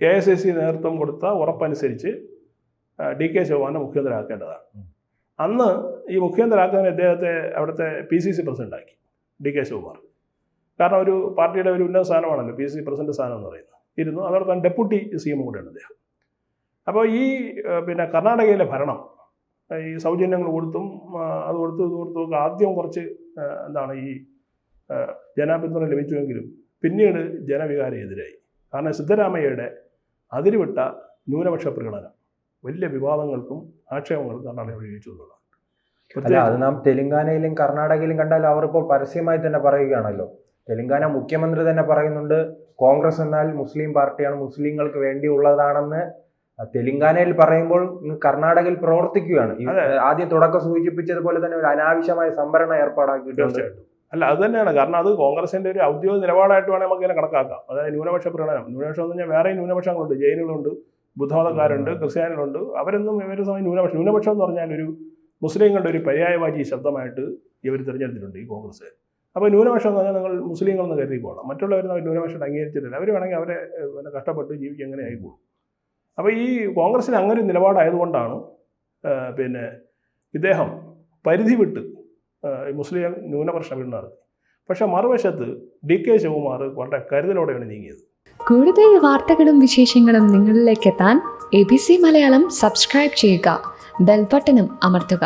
AICC നേതൃത്വം കൊടുത്ത ഉറപ്പനുസരിച്ച് DK ശിവകുമാറിനെ മുഖ്യമന്ത്രിയാക്കേണ്ടതാണ്. അന്ന് ഈ മുഖ്യമന്ത്രിയാക്കാൻ അദ്ദേഹത്തെ അവിടുത്തെ PCC പ്രസിഡൻ്റാക്കി DK ശിവകുമാർ. കാരണം ഒരു പാർട്ടിയുടെ ഒരു ഉന്നത സ്ഥാനമാണല്ലോ PCC പ്രസിഡന്റ് സ്ഥാനം എന്ന് പറയുന്നത്. ഇരുന്നു. അതോടൊപ്പം ഡെപ്യൂട്ടി CM കൂടെയാണ് അദ്ദേഹം. അപ്പോൾ ഈ പിന്നെ കർണാടകയിലെ ഭരണം ഈ സൗജന്യങ്ങൾ കൊടുത്തും അത് കൊടുത്തും ആദ്യം കുറച്ച് എന്താണ് ഈ ജനപിന്തുണ ലഭിച്ചുവെങ്കിലും പിന്നീട് ജനവികാരം എതിരായി. കാരണം സിദ്ധരാമയ്യയുടെ അതിരുവിട്ട ന്യൂനപക്ഷ പ്രകടനം വലിയ വിവാദങ്ങൾക്കും ആക്ഷേപങ്ങൾക്കും കർണാടക ഉപയോഗിച്ചു എന്നുള്ളതാണ്. അത് നാം തെലങ്കാനയിലും കർണാടകയിലും കണ്ടാൽ അവർ ഇപ്പോൾ പരസ്യമായി തന്നെ പറയുകയാണല്ലോ. തെലങ്കാന മുഖ്യമന്ത്രി തന്നെ പറയുന്നുണ്ട്, കോൺഗ്രസ് എന്നാൽ മുസ്ലിം പാർട്ടിയാണ്, മുസ്ലിങ്ങൾക്ക് വേണ്ടിയുള്ളതാണെന്ന് തെലങ്കാനയിൽ പറയുമ്പോൾ കർണാടകയിൽ പ്രവർത്തിക്കുകയാണ്. ആദ്യം തുടക്കം സൂചിപ്പിച്ചതുപോലെ തന്നെ ഒരു അനാവശ്യമായ സംവരണ ഏർപ്പാടാക്കിയിട്ടുണ്ട്. അല്ല, അത് തന്നെയാണ്. കാരണം അത് കോൺഗ്രസിന്റെ ഒരു ഔദ്യോഗിക നിലപാടായിട്ട് വേണമെങ്കിൽ നമുക്ക് ഇതിനെ കണക്കാക്കാം. അതായത് ന്യൂനപക്ഷ പ്രകടനം. ന്യൂനപക്ഷം എന്ന് പറഞ്ഞാൽ വേറെ ന്യൂനപക്ഷങ്ങളുണ്ട്. ജൈനുകളുണ്ട്, ബുദ്ധമതക്കാരുണ്ട്, ക്രിസ്ത്യാനികളുണ്ട്. അവരൊന്നും ഇവരുടെ സമയം ന്യൂനപക്ഷം എന്ന് പറഞ്ഞാൽ ഒരു മുസ്ലിങ്ങളുടെ ഒരു പര്യായവാചി ശബ്ദമായിട്ട് ഇവർ തിരഞ്ഞെടുത്തിട്ടുണ്ട് ഈ കോൺഗ്രസ്. അപ്പോൾ ന്യൂനപക്ഷം എന്ന് പറഞ്ഞാൽ നിങ്ങൾ മുസ്ലിങ്ങളെന്ന് കരുതി പോകണം. മറ്റുള്ളവരൊന്നും അവർ ന്യൂനപക്ഷം അംഗീകരിച്ചിട്ടില്ല. അവർ വേണമെങ്കിൽ അവരെ കഷ്ടപ്പെട്ട് ജീവിക്കുക എങ്ങനെ ആയിക്കോളും. അപ്പോൾ ഈ കോൺഗ്രസിന് അങ്ങനെ ഒരു നിലപാടായതുകൊണ്ടാണ് പിന്നെ ഇദ്ദേഹം പരിധി വിട്ട് മുസ്ലിം ന്യൂനപക്ഷ വീട് നടത്തി. പക്ഷെ മറുവശത്ത് DK ശിവകുമാർ വളരെ കരുതലോടെയാണ് നീങ്ങിയത്. കൂടുതൽ വാർത്തകളും വിശേഷങ്ങളും നിങ്ങളിലേക്ക് എത്താൻ ABC മലയാളം സബ്സ്ക്രൈബ് ചെയ്യുക, ബെൽ ബട്ടണും അമർത്തുക.